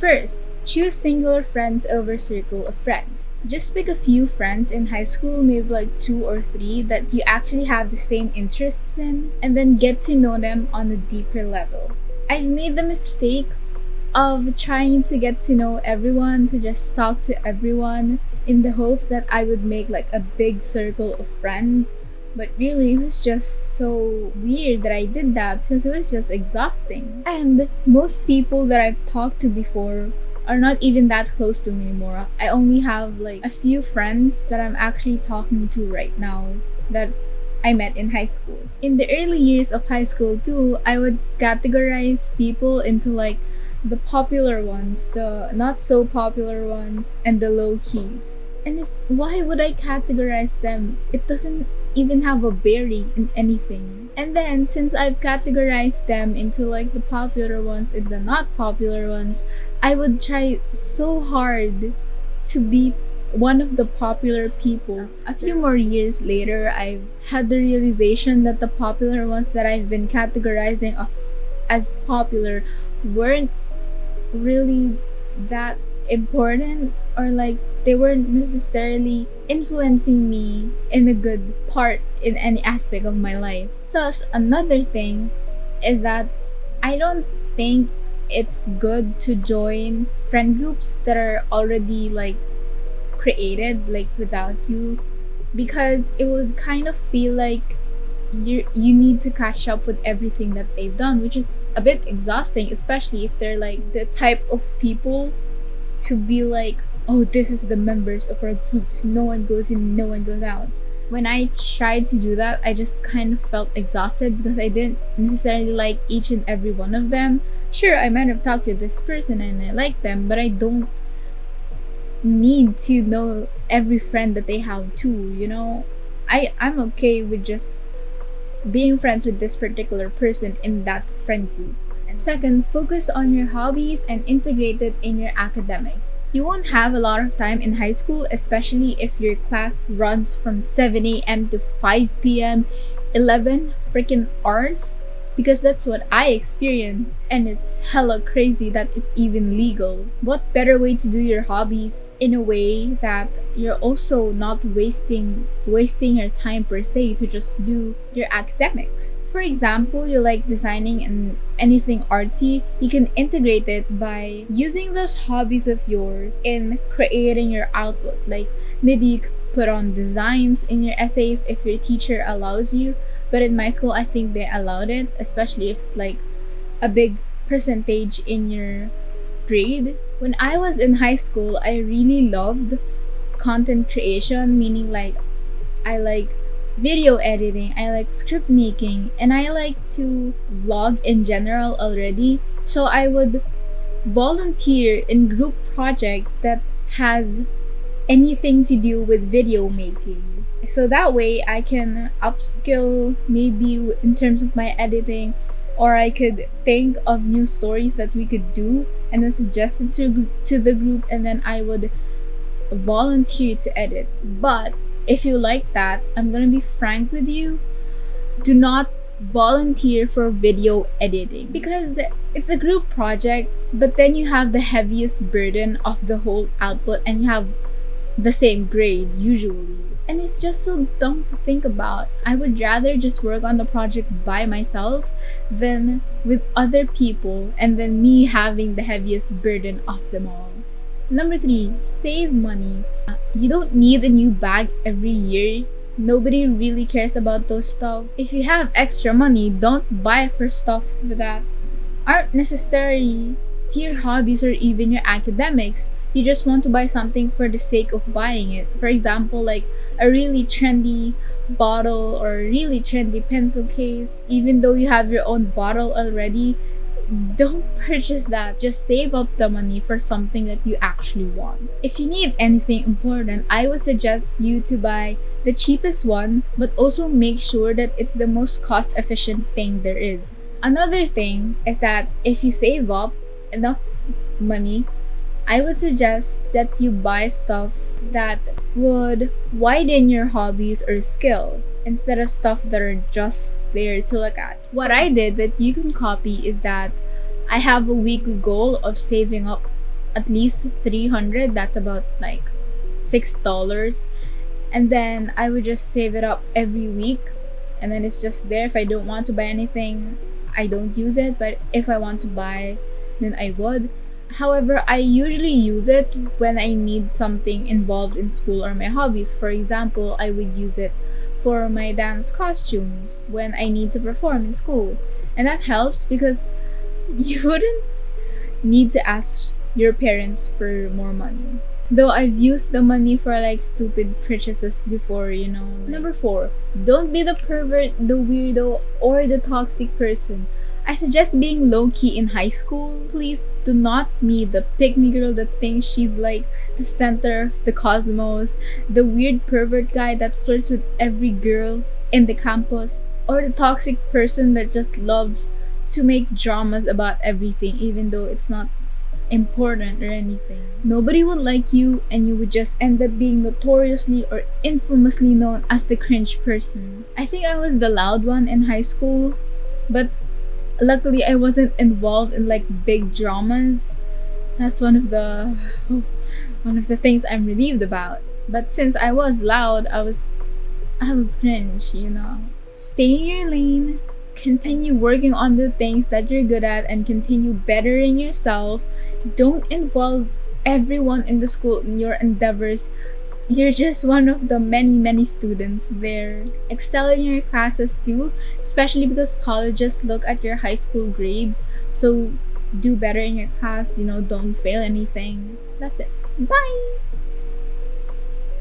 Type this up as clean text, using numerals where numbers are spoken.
First, choose singular friends over circle of friends. Just pick a few friends in high school, maybe like 2 or 3, that you actually have the same interests in, and then get to know them on a deeper level. I've made the mistake of trying to get to know everyone, to just talk to everyone in the hopes that I would make like a big circle of friends. But really, it was just so weird that I did that because it was just exhausting. And most people that I've talked to before are not even that close to me anymore. I only have like a few friends that I'm actually talking to right now that I met in high school. In the early years of high school too, I would categorize people into like the popular ones, the not so popular ones, and the low keys. And why would I categorize them? It doesn't even have a bearing in anything. And then, since I've categorized them into like the popular ones and the not popular ones, I would try so hard to be one of the popular people. A few more years later, I've had the realization that the popular ones that I've been categorizing as popular weren't really that important, or like they weren't necessarily influencing me in a good part in any aspect of my life. Thus, another thing is that I don't think it's good to join friend groups that are already like created like without you, because it would kind of feel like you need to catch up with everything that they've done, which is a bit exhausting, especially if they're like the type of people to be like, oh, this is the members of our groups, no one goes in, no one goes out. When I tried to do that, I just kind of felt exhausted because I didn't necessarily like each and every one of them. Sure, I might have talked to this person and I like them, but I don't need to know every friend that they have too, you know? I'm okay with just being friends with this particular person in that friend group. And second, focus on your hobbies and integrate it in your academics. You won't have a lot of time in high school, especially if your class runs from 7 a.m. to 5 p.m. 11 freaking hours, because that's what I experienced, and it's hella crazy that it's even legal. What better way to do your hobbies in a way that you're also not wasting your time per se to just do your academics. For example, you like designing and anything artsy, you can integrate it by using those hobbies of yours in creating your output. Like maybe you could put on designs in your essays if your teacher allows you. But in my school, I think they allowed it, especially if it's like a big percentage in your grade. When I was in high school, I really loved content creation, meaning like I like video editing, I like script making, and I like to vlog in general already. So I would volunteer in group projects that has anything to do with video making. So that way I can upskill maybe in terms of my editing, or I could think of new stories that we could do and then suggest it to the group, and then I would volunteer to edit. But if you like that, I'm gonna be frank with you, do not volunteer for video editing, because it's a group project, but then you have the heaviest burden of the whole output and you have the same grade usually, and it's just so dumb to think about. I would rather just work on the project by myself than with other people, and then me having the heaviest burden of them all. Number 3, save money. You don't need a new bag every year. Nobody really cares about those stuff. If you have extra money, don't buy for stuff that aren't necessarily to your hobbies or even your academics. You just want to buy something for the sake of buying it. For example, like a really trendy bottle or a really trendy pencil case. Even though you have your own bottle already, don't purchase that. Just save up the money for something that you actually want. If you need anything important, I would suggest you to buy the cheapest one, but also make sure that it's the most cost efficient thing there is. Another thing is that if you save up enough money, I would suggest that you buy stuff that would widen your hobbies or skills instead of stuff that are just there to look at. What I did that you can copy is that I have a weekly goal of saving up at least 300. That's about like $6. And then I would just save it up every week, and then it's just there. If I don't want to buy anything, I don't use it, but if I want to buy, then I would. However, I usually use it when I need something involved in school or my hobbies. For example, I would use it for my dance costumes when I need to perform in school. And that helps because you wouldn't need to ask your parents for more money. Though I've used the money for like stupid purchases before, you know. Number 4, don't be the pervert, the weirdo, or the toxic person. I suggest being low key in high school. Please do not be the pick me girl that thinks she's like the center of the cosmos, the weird pervert guy that flirts with every girl in the campus, or the toxic person that just loves to make dramas about everything, even though it's not important or anything. Nobody would like you, and you would just end up being notoriously or infamously known as the cringe person. I think I was the loud one in high school, but luckily I wasn't involved in like big dramas. That's one of the things I'm relieved about. But since I was loud, I was cringe, you know. Stay in your lane, continue working on the things that you're good at, and continue bettering yourself. Don't involve everyone in the school in your endeavors. You're just one of the many students there. Excel in your classes too, especially because colleges look at your high school grades. So do better in your class, you know, don't fail anything. That's it. Bye!